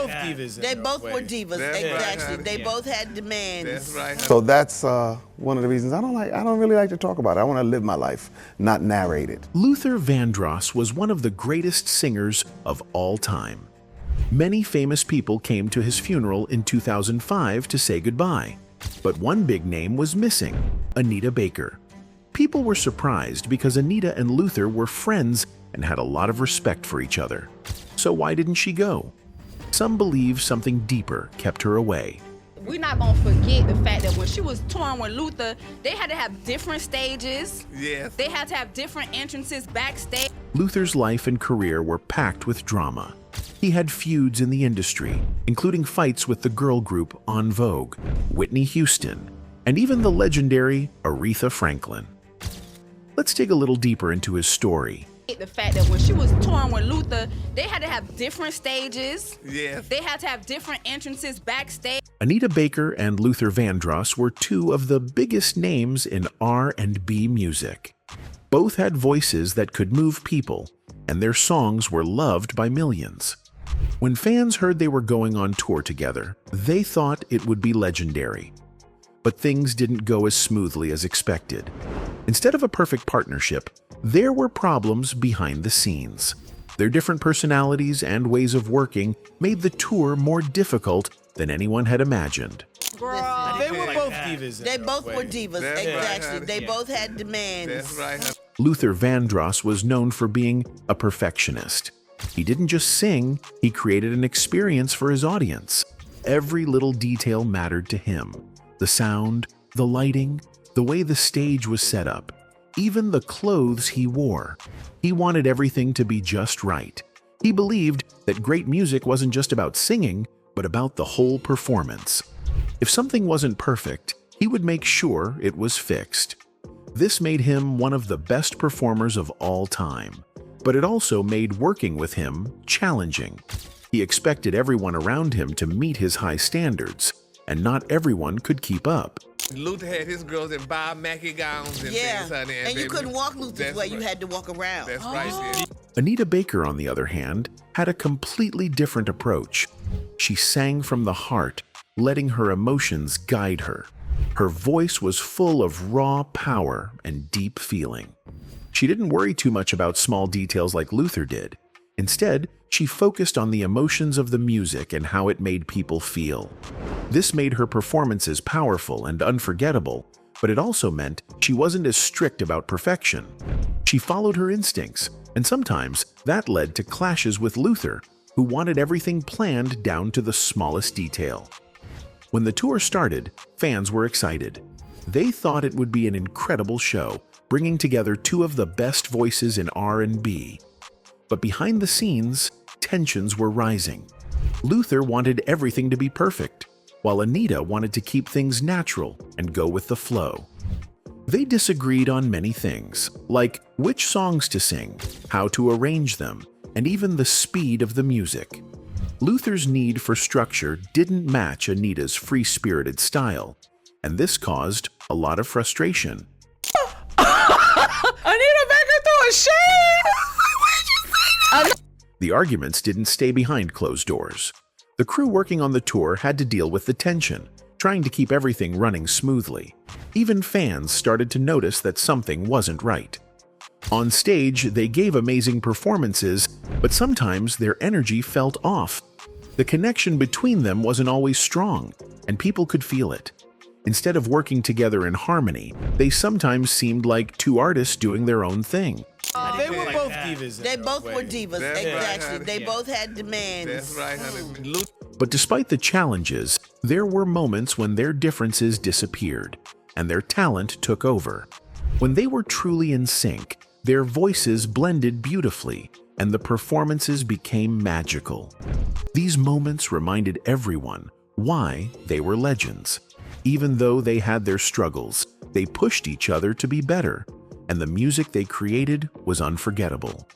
both divas. They both were divas. That's Exactly. right. They both had demands. That's right. So that's one of the reasons I don't really like to talk about it. I want to live my life, not narrate it. Luther Vandross was one of the greatest singers of all time. Many famous people came to his funeral in 2005 to say goodbye. But one big name was missing, Anita Baker. People were surprised because Anita and Luther were friends and had a lot of respect for each other. So why didn't she go? Some believe something deeper kept her away. We're not gonna forget the fact that when she was touring with Luther, they had to have different stages. Yes. They had to have different entrances backstage. Luther's life and career were packed with drama. He had feuds in the industry, including fights with the girl group En Vogue, Whitney Houston, and even the legendary Aretha Franklin. Let's dig a little deeper into his story. The fact that when she was touring with Luther, they had to have different stages. Yes. They had to have different entrances backstage. Anita Baker and Luther Vandross were two of the biggest names in R&B music. Both had voices that could move people, and their songs were loved by millions. When fans heard they were going on tour together, they thought it would be legendary. But things didn't go as smoothly as expected. Instead of a perfect partnership, there were problems behind the scenes. Their different personalities and ways of working made the tour more difficult than anyone had imagined. Girl. They were both divas. They both were divas. That's Exactly. right. They both had demands. That's right. Luther Vandross was known for being a perfectionist. He didn't just sing, he created an experience for his audience. Every little detail mattered to him. The sound, the lighting, the way the stage was set up, even the clothes he wore. He wanted everything to be just right. He believed that great music wasn't just about singing, but about the whole performance. If something wasn't perfect, he would make sure it was fixed. This made him one of the best performers of all time, but it also made working with him challenging. He expected everyone around him to meet his high standards, and not everyone could keep up. Luther had his girls in Bob Mackie gowns and Yeah. things, honey. And you couldn't walk Luther's That's way. You right. had to walk around. That's right. Yeah. Anita Baker, on the other hand, had a completely different approach. She sang from the heart, letting her emotions guide her. Her voice was full of raw power and deep feeling. She didn't worry too much about small details like Luther did. Instead, she focused on the emotions of the music and how it made people feel. This made her performances powerful and unforgettable, but it also meant she wasn't as strict about perfection. She followed her instincts, and sometimes that led to clashes with Luther, who wanted everything planned down to the smallest detail. When the tour started, fans were excited. They thought it would be an incredible show, bringing together two of the best voices in R&B. But behind the scenes, tensions were rising. Luther wanted everything to be perfect, while Anita wanted to keep things natural and go with the flow. They disagreed on many things, like which songs to sing, how to arrange them, and even the speed of the music. Luther's need for structure didn't match Anita's free-spirited style, and this caused a lot of frustration. Anita Baker threw a shade. The arguments didn't stay behind closed doors. The crew working on the tour had to deal with the tension, trying to keep everything running smoothly. Even fans started to notice that something wasn't right. On stage, they gave amazing performances, but sometimes their energy felt off. The connection between them wasn't always strong, and people could feel it. Instead of working together in harmony, they sometimes seemed like two artists doing their own thing. They were both divas. They both were divas. That's right, Exactly. honey. They both had demands. That's right, honey. Luther. But despite the challenges, there were moments when their differences disappeared, and their talent took over. When they were truly in sync, their voices blended beautifully, and the performances became magical. These moments reminded everyone why they were legends. Even though they had their struggles, they pushed each other to be better, and the music they created was unforgettable.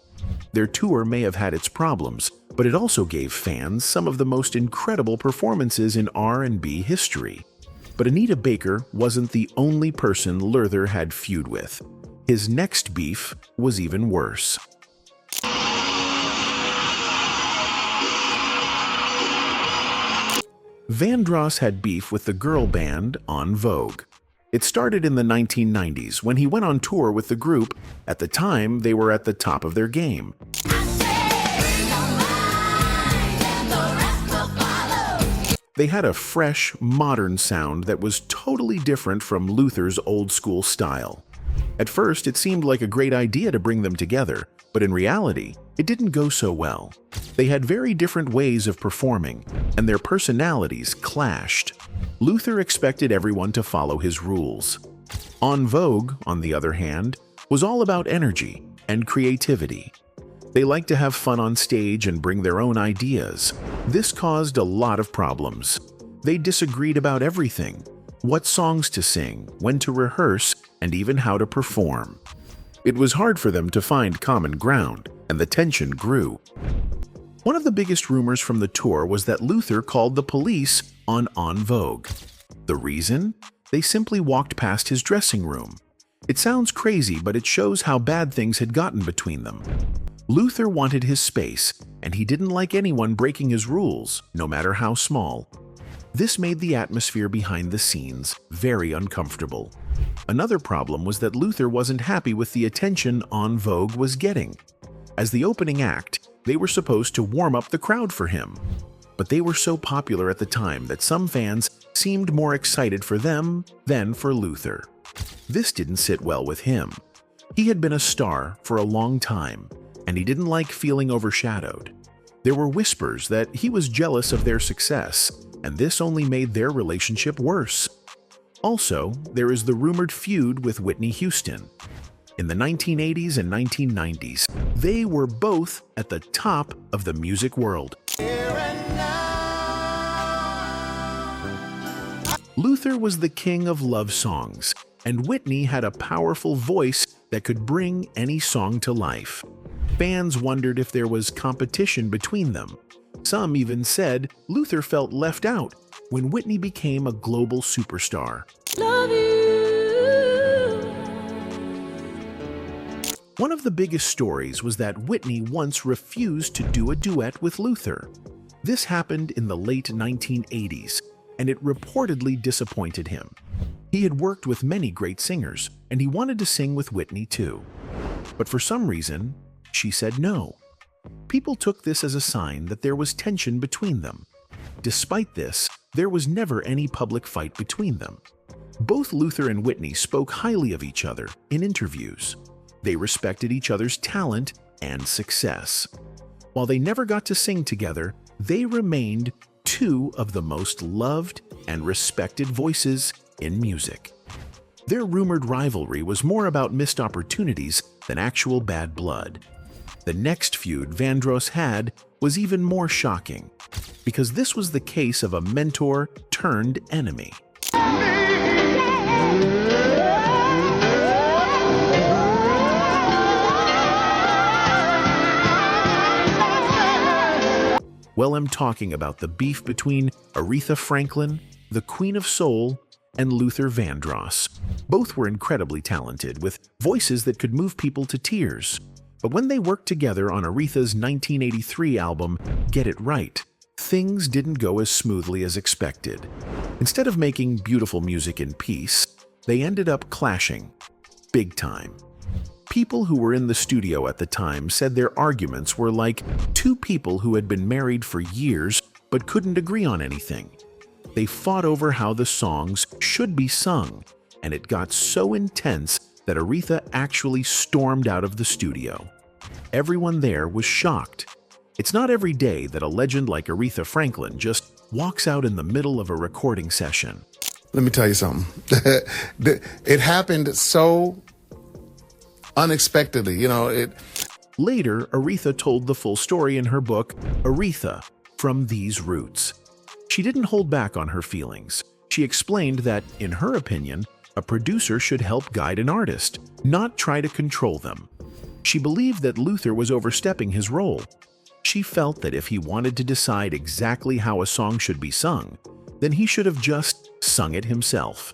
Their tour may have had its problems, but it also gave fans some of the most incredible performances in R&B history. But Anita Baker wasn't the only person Luther had feud with. His next beef was even worse. Vandross had beef with the girl band En Vogue. It started in the 1990s when he went on tour with the group. At the time, they were at the top of their game. They had a fresh, modern sound that was totally different from Luther's old-school style. At first, it seemed like a great idea to bring them together, but in reality, it didn't go so well. They had very different ways of performing, and their personalities clashed. Luther expected everyone to follow his rules. En Vogue, on the other hand, was all about energy and creativity. They liked to have fun on stage and bring their own ideas. This caused a lot of problems. They disagreed about everything: what songs to sing, when to rehearse, and even how to perform. It was hard for them to find common ground, and the tension grew. One of the biggest rumors from the tour was that Luther called the police on En Vogue. The reason? They simply walked past his dressing room. It sounds crazy, but it shows how bad things had gotten between them. Luther wanted his space, and he didn't like anyone breaking his rules, no matter how small. This made the atmosphere behind the scenes very uncomfortable. Another problem was that Luther wasn't happy with the attention En Vogue was getting. As the opening act, they were supposed to warm up the crowd for him. But they were so popular at the time that some fans seemed more excited for them than for Luther. This didn't sit well with him. He had been a star for a long time, and he didn't like feeling overshadowed. There were whispers that he was jealous of their success, and this only made their relationship worse. Also, there is the rumored feud with Whitney Houston. In the 1980s and 1990s, they were both at the top of the music world. Luther was the king of love songs, and Whitney had a powerful voice that could bring any song to life. Fans wondered if there was competition between them. Some even said Luther felt left out when Whitney became a global superstar. Love you. One of the biggest stories was that Whitney once refused to do a duet with Luther. This happened in the late 1980s, and it reportedly disappointed him. He had worked with many great singers, and he wanted to sing with Whitney too. But for some reason, she said no. People took this as a sign that there was tension between them. Despite this, there was never any public fight between them. Both Luther and Whitney spoke highly of each other in interviews. They respected each other's talent and success. While they never got to sing together, they remained two of the most loved and respected voices in music. Their rumored rivalry was more about missed opportunities than actual bad blood. The next feud Vandross had was even more shocking, because this was the case of a mentor turned enemy. Well, I'm talking about the beef between Aretha Franklin, the Queen of Soul, and Luther Vandross. Both were incredibly talented, with voices that could move people to tears. But when they worked together on Aretha's 1983 album, Get It Right, things didn't go as smoothly as expected. Instead of making beautiful music in peace, they ended up clashing. Big time. People who were in the studio at the time said their arguments were like two people who had been married for years but couldn't agree on anything. They fought over how the songs should be sung, and it got so intense that Aretha actually stormed out of the studio. Everyone there was shocked. It's not every day that a legend like Aretha Franklin just walks out in the middle of a recording session. Let me tell you something. It happened so unexpectedly, Later, Aretha told the full story in her book, Aretha, From These Roots. She didn't hold back on her feelings. She explained that, in her opinion, a producer should help guide an artist, not try to control them. She believed that Luther was overstepping his role. She felt that if he wanted to decide exactly how a song should be sung, then he should have just sung it himself.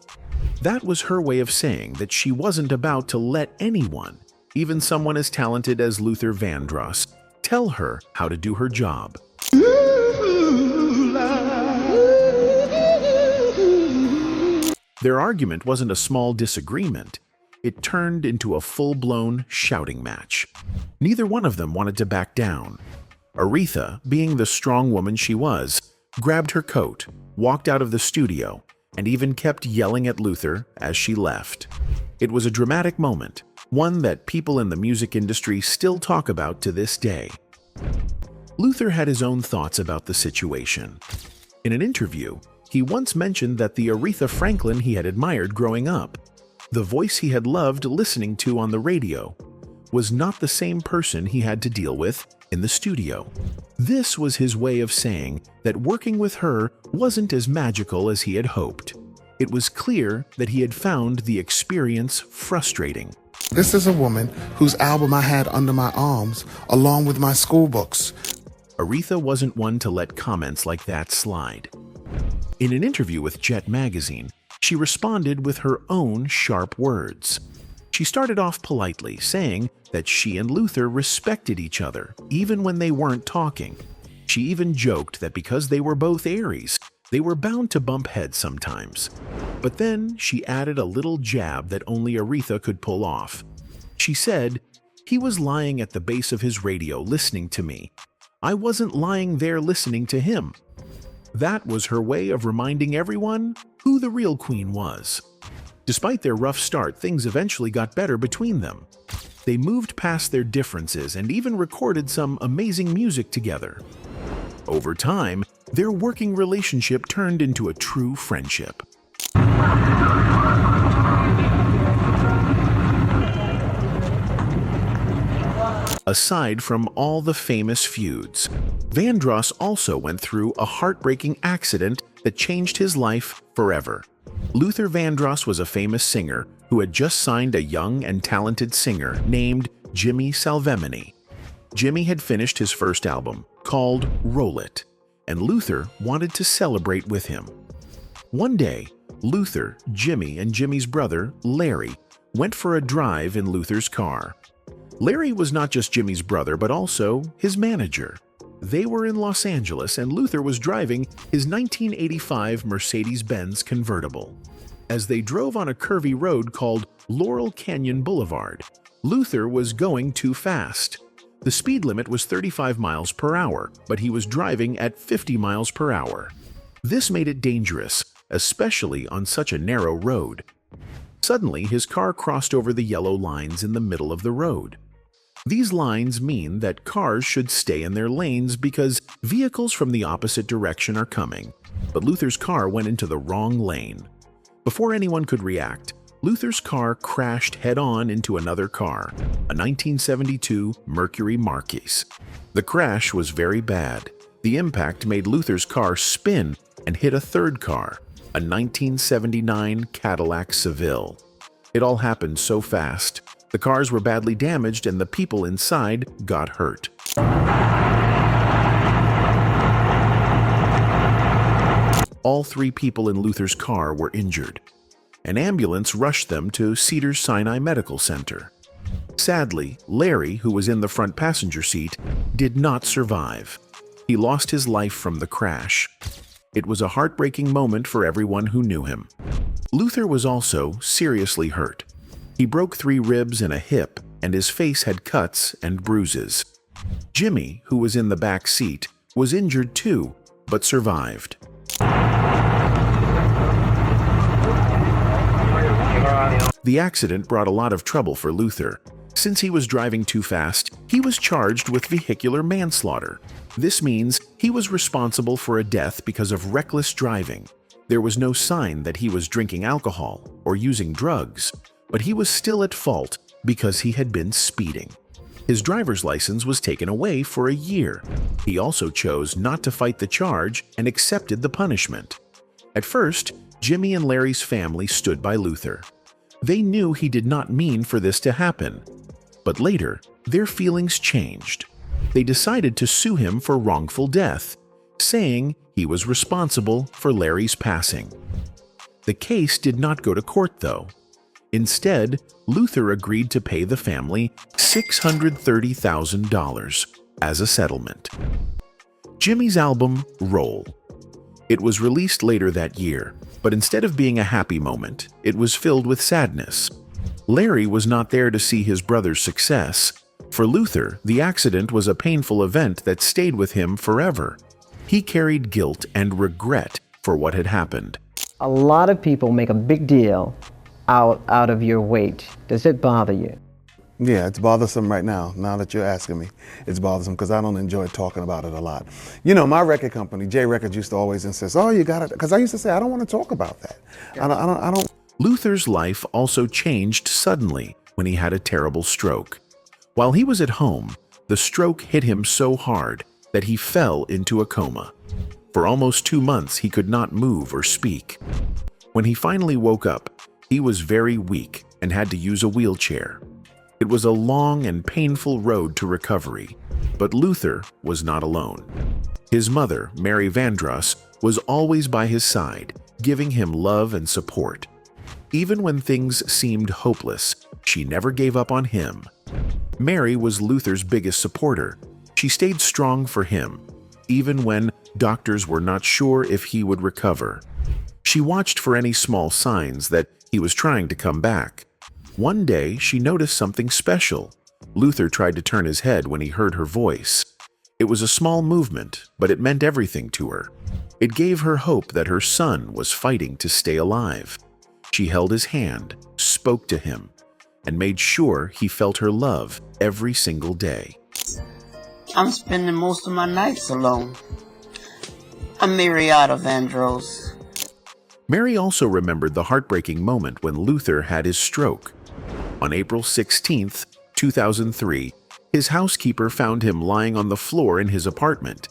That was her way of saying that she wasn't about to let anyone, even someone as talented as Luther Vandross, tell her how to do her job. Their argument wasn't a small disagreement. It turned into a full-blown shouting match. Neither one of them wanted to back down. Aretha, being the strong woman she was, grabbed her coat, walked out of the studio, and even kept yelling at Luther as she left. It was a dramatic moment, one that people in the music industry still talk about to this day. Luther had his own thoughts about the situation. In an interview, he once mentioned that the Aretha Franklin he had admired growing up, the voice he had loved listening to on the radio, was not the same person he had to deal with in the studio. This was his way of saying that working with her wasn't as magical as he had hoped. It was clear that he had found the experience frustrating. This is a woman whose album I had under my arms, along with my school books. Aretha wasn't one to let comments like that slide. In an interview with Jet magazine, she responded with her own sharp words. She started off politely, saying that she and Luther respected each other, even when they weren't talking. She even joked that because they were both Aries, they were bound to bump heads sometimes. But then she added a little jab that only Aretha could pull off. She said, "He was lying at the base of his radio listening to me. I wasn't lying there listening to him." That was her way of reminding everyone who the real queen was. Despite their rough start, things eventually got better between them. They moved past their differences and even recorded some amazing music together. Over time, their working relationship turned into a true friendship. Aside from all the famous feuds, Vandross also went through a heartbreaking accident that changed his life forever. Luther Vandross was a famous singer who had just signed a young and talented singer named Jimmy Salvemini. Jimmy had finished his first album, called Roll It, and Luther wanted to celebrate with him. One day, Luther, Jimmy, and Jimmy's brother, Larry, went for a drive in Luther's car. Larry was not just Jimmy's brother, but also his manager. They were in Los Angeles, and Luther was driving his 1985 Mercedes-Benz convertible. As they drove on a curvy road called Laurel Canyon Boulevard, Luther was going too fast. The speed limit was 35 miles per hour, but he was driving at 50 miles per hour. This made it dangerous, especially on such a narrow road. Suddenly, his car crossed over the yellow lines in the middle of the road. These lines mean that cars should stay in their lanes because vehicles from the opposite direction are coming, but Luther's car went into the wrong lane. Before anyone could react, Luther's car crashed head-on into another car, a 1972 Mercury Marquis. The crash was very bad. The impact made Luther's car spin and hit a third car, a 1979 Cadillac Seville. It all happened so fast. The cars were badly damaged and the people inside got hurt. All three people in Luther's car were injured. An ambulance rushed them to Cedars-Sinai Medical Center. Sadly, Larry, who was in the front passenger seat, did not survive. He lost his life from the crash. It was a heartbreaking moment for everyone who knew him. Luther was also seriously hurt. He broke 3 ribs and a hip, and his face had cuts and bruises. Jimmy, who was in the back seat, was injured too, but survived. The accident brought a lot of trouble for Luther. Since he was driving too fast, he was charged with vehicular manslaughter. This means he was responsible for a death because of reckless driving. There was no sign that he was drinking alcohol or using drugs, but he was still at fault because he had been speeding. His driver's license was taken away for a year. He also chose not to fight the charge and accepted the punishment. At first, Jimmy and Larry's family stood by Luther. They knew he did not mean for this to happen. But later, their feelings changed. They decided to sue him for wrongful death, saying he was responsible for Larry's passing. The case did not go to court, though. Instead, Luther agreed to pay the family $630,000 as a settlement. Jimmy's album, Roll. It was released later that year, but instead of being a happy moment, it was filled with sadness. Larry was not there to see his brother's success. For Luther, the accident was a painful event that stayed with him forever. He carried guilt and regret for what had happened. A lot of people make a big deal out of your weight. Does it bother you? Yeah, it's bothersome right now. Now that you're asking me, it's bothersome because I don't enjoy talking about it a lot. You know, my record company, J Records, used to always insist, "Oh, you got it," because I used to say, "I don't want to talk about that." I don't. Luther's life also changed suddenly when he had a terrible stroke. While he was at home, the stroke hit him so hard that he fell into a coma. For almost 2 months, he could not move or speak. When he finally woke up, he was very weak and had to use a wheelchair. It was a long and painful road to recovery, but Luther was not alone. His mother, Mary Vandross, was always by his side, giving him love and support. Even when things seemed hopeless, she never gave up on him. Mary was Luther's biggest supporter. She stayed strong for him, even when doctors were not sure if he would recover. She watched for any small signs that he was trying to come back. One day, she noticed something special. Luther tried to turn his head when he heard her voice. It was a small movement, but it meant everything to her. It gave her hope that her son was fighting to stay alive. She held his hand, spoke to him, and made sure he felt her love every single day. I'm spending most of my nights alone. I'm Aretha Vandross. Mary also remembered the heartbreaking moment when Luther had his stroke. On April 16, 2003, his housekeeper found him lying on the floor in his apartment.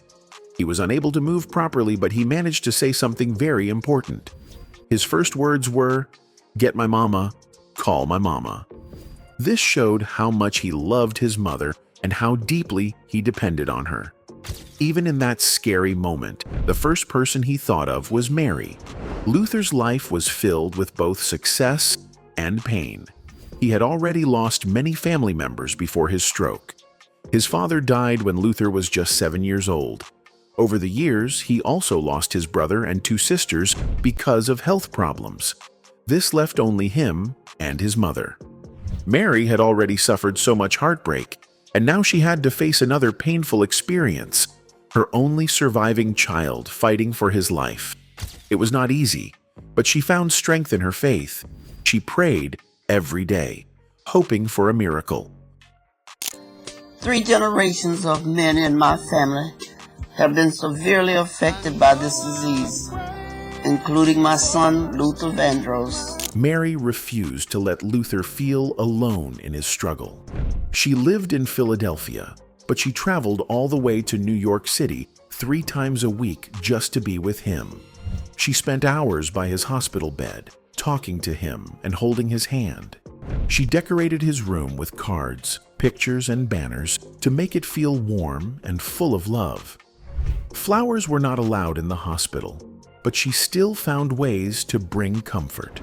He was unable to move properly, but he managed to say something very important. His first words were, "Get my mama, call my mama." This showed how much he loved his mother and how deeply he depended on her. Even in that scary moment, the first person he thought of was Mary. Luther's life was filled with both success and pain. He had already lost many family members before his stroke. His father died when Luther was just 7 years old. Over the years, he also lost his brother and 2 sisters because of health problems. This left only him and his mother. Mary had already suffered so much heartbreak, and now she had to face another painful experience, her only surviving child fighting for his life. It was not easy, but she found strength in her faith. She prayed every day, hoping for a miracle. 3 generations of men in my family have been severely affected by this disease, including my son, Luther Vandross. Mary refused to let Luther feel alone in his struggle. She lived in Philadelphia, but she traveled all the way to New York City 3 times a week just to be with him. She spent hours by his hospital bed, talking to him and holding his hand. She decorated his room with cards, pictures, and banners to make it feel warm and full of love. Flowers were not allowed in the hospital, but she still found ways to bring comfort.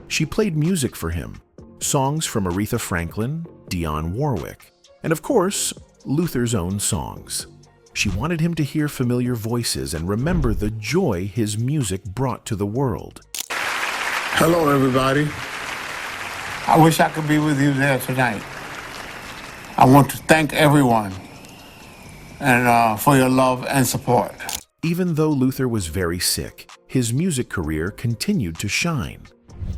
She played music for him, songs from Aretha Franklin, Dionne Warwick, and of course, Luther's own songs. She wanted him to hear familiar voices and remember the joy his music brought to the world. Hello, everybody. I wish I could be with you there tonight. I want to thank everyone and for your love and support. Even though Luther was very sick, his music career continued to shine.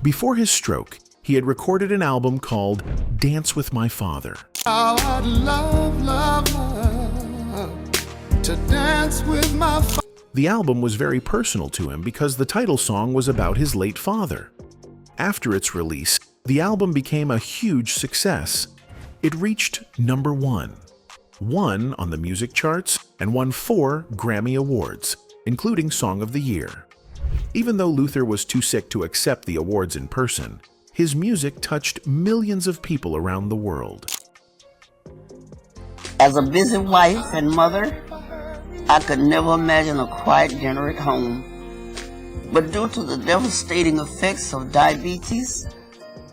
Before his stroke, he had recorded an album called Dance with My Father. Oh, I'd love to dance with my father. The album was very personal to him because the title song was about his late father. After its release, the album became a huge success. It reached #1, won on the music charts, and won 4 Grammy Awards, including Song of the Year. Even though Luther was too sick to accept the awards in person, his music touched millions of people around the world. As a busy wife and mother, I could never imagine a quiet dinner at home. But due to the devastating effects of diabetes,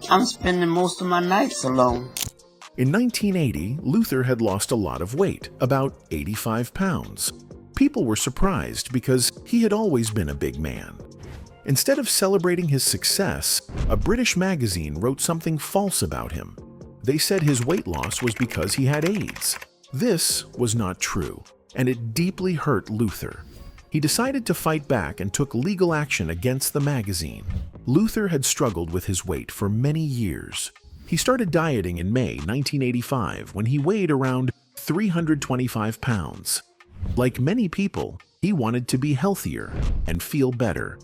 I'm spending most of my nights alone. In 1980, Luther had lost a lot of weight, about 85 pounds. People were surprised because he had always been a big man. Instead of celebrating his success, a British magazine wrote something false about him. They said his weight loss was because he had AIDS. This was not true, and it deeply hurt Luther. He decided to fight back and took legal action against the magazine. Luther had struggled with his weight for many years. He started dieting in May 1985 when he weighed around 325 pounds. Like many people, he wanted to be healthier and feel better.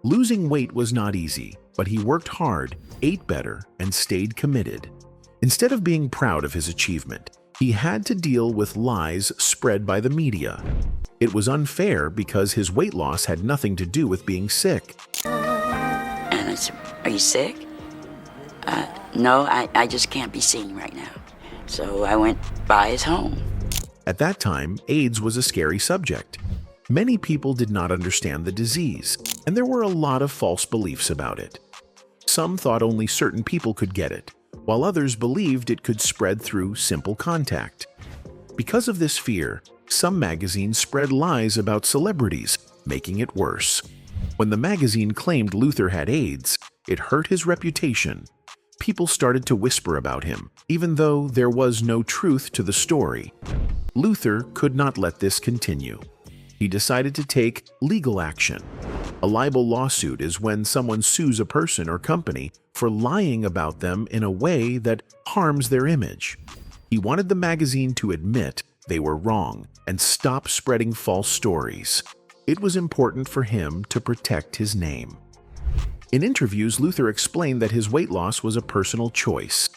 Losing weight was not easy, but he worked hard, ate better, and stayed committed. Instead of being proud of his achievement, he had to deal with lies spread by the media. It was unfair because his weight loss had nothing to do with being sick. And I said, "Are you sick?" No, I just can't be seen right now. So I went by his home. At that time, AIDS was a scary subject. Many people did not understand the disease, and there were a lot of false beliefs about it. Some thought only certain people could get it, while others believed it could spread through simple contact. Because of this fear, some magazines spread lies about celebrities, making it worse. When the magazine claimed Luther had AIDS, it hurt his reputation. People started to whisper about him, even though there was no truth to the story. Luther could not let this continue. He decided to take legal action. A libel lawsuit is when someone sues a person or company for lying about them in a way that harms their image. He wanted the magazine to admit they were wrong and stop spreading false stories. It was important for him to protect his name. In interviews, Luther explained that his weight loss was a personal choice.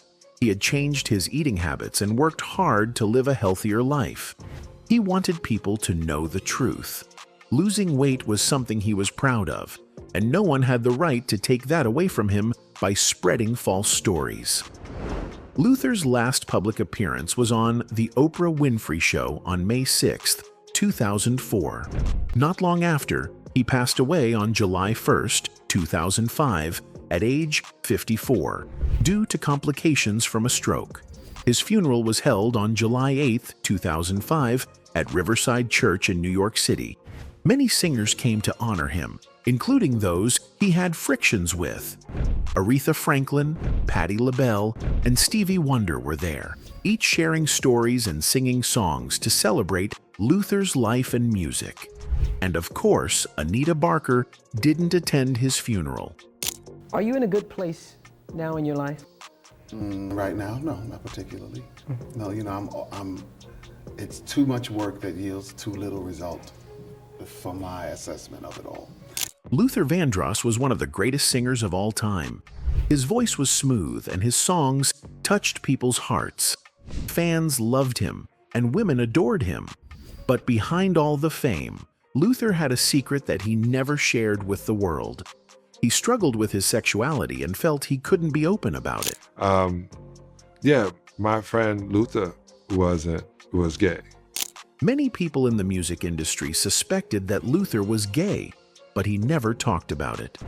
He had changed his eating habits and worked hard to live a healthier life. He wanted people to know the truth. Losing weight was something he was proud of, and no one had the right to take that away from him by spreading false stories. Luther's last public appearance was on The Oprah Winfrey Show on May 6, 2004. Not long after, he passed away on July 1, 2005, at age 54, due to complications from a stroke. His funeral was held on July 8, 2005, at Riverside Church in New York City. Many singers came to honor him, including those he had frictions with. Aretha Franklin, Patti LaBelle, and Stevie Wonder were there, each sharing stories and singing songs to celebrate Luther's life and music. And of course, Anita Baker didn't attend his funeral. Are you in a good place now in your life? Right now, no, not particularly. No, you know, it's too much work that yields too little result from my assessment of it all. Luther Vandross was one of the greatest singers of all time. His voice was smooth and his songs touched people's hearts. Fans loved him and women adored him. But behind all the fame, Luther had a secret that he never shared with the world. He struggled with his sexuality and felt he couldn't be open about it. Yeah, my friend Luther was gay. Many people in the music industry suspected that Luther was gay, but he never talked about it.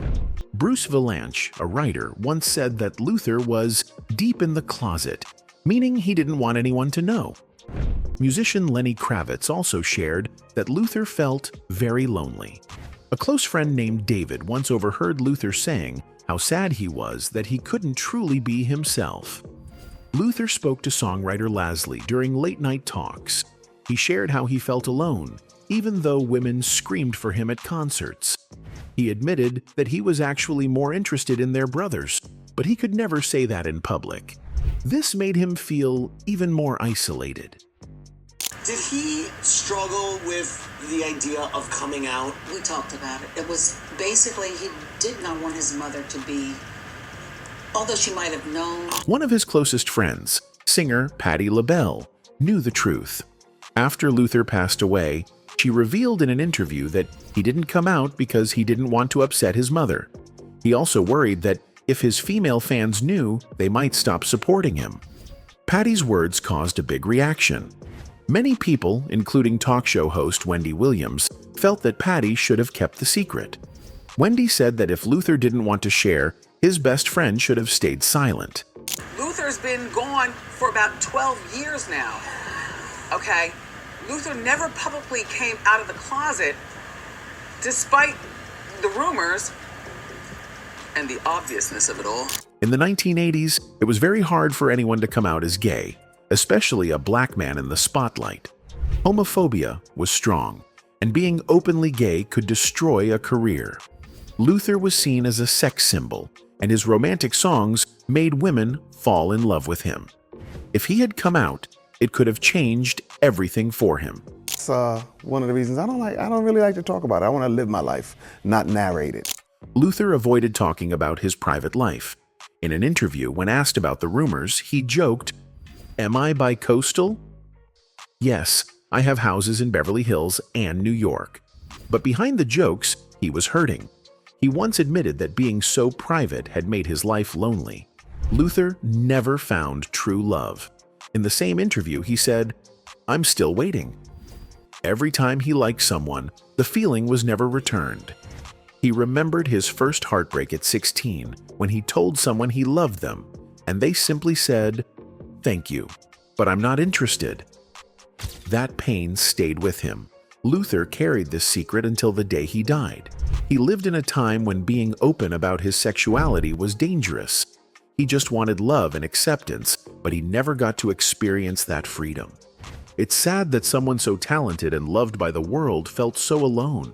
Bruce Vilanch, a writer, once said that Luther was deep in the closet, meaning he didn't want anyone to know. Musician Lenny Kravitz also shared that Luther felt very lonely. A close friend named David once overheard Luther saying how sad he was that he couldn't truly be himself. Luther spoke to songwriter Leslie during late-night talks. He shared how he felt alone, even though women screamed for him at concerts. He admitted that he was actually more interested in their brothers, but he could never say that in public. This made him feel even more isolated. Did he struggle with the idea of coming out? We talked about it. It was basically he did not want his mother to be, although she might have known. One of his closest friends, singer Patti LaBelle, knew the truth. After Luther passed away, she revealed in an interview that he didn't come out because he didn't want to upset his mother. He also worried that if his female fans knew, they might stop supporting him. Patti's words caused a big reaction. Many people, including talk show host Wendy Williams, felt that Patti should have kept the secret. Wendy said that if Luther didn't want to share, his best friend should have stayed silent. Luther's been gone for about 12 years now. Okay? Luther never publicly came out of the closet, despite the rumors and the obviousness of it all. In the 1980s, it was very hard for anyone to come out as gay, especially a black man in the spotlight. Homophobia was strong, and being openly gay could destroy a career. Luther was seen as a sex symbol, and his romantic songs made women fall in love with him. If he had come out, it could have changed everything for him. It's one of the reasons I don't really like to talk about it. I want to live my life, not narrate it. Luther avoided talking about his private life. In an interview, when asked about the rumors, he joked, "Am I bi-coastal? Yes, I have houses in Beverly Hills and New York." But behind the jokes, he was hurting. He once admitted that being so private had made his life lonely. Luther never found true love. In the same interview, he said, "I'm still waiting." Every time he liked someone, the feeling was never returned. He remembered his first heartbreak at 16 when he told someone he loved them, and they simply said, "Thank you, but I'm not interested." That pain stayed with him. Luther carried this secret until the day he died. He lived in a time when being open about his sexuality was dangerous. He just wanted love and acceptance, but he never got to experience that freedom. It's sad that someone so talented and loved by the world felt so alone.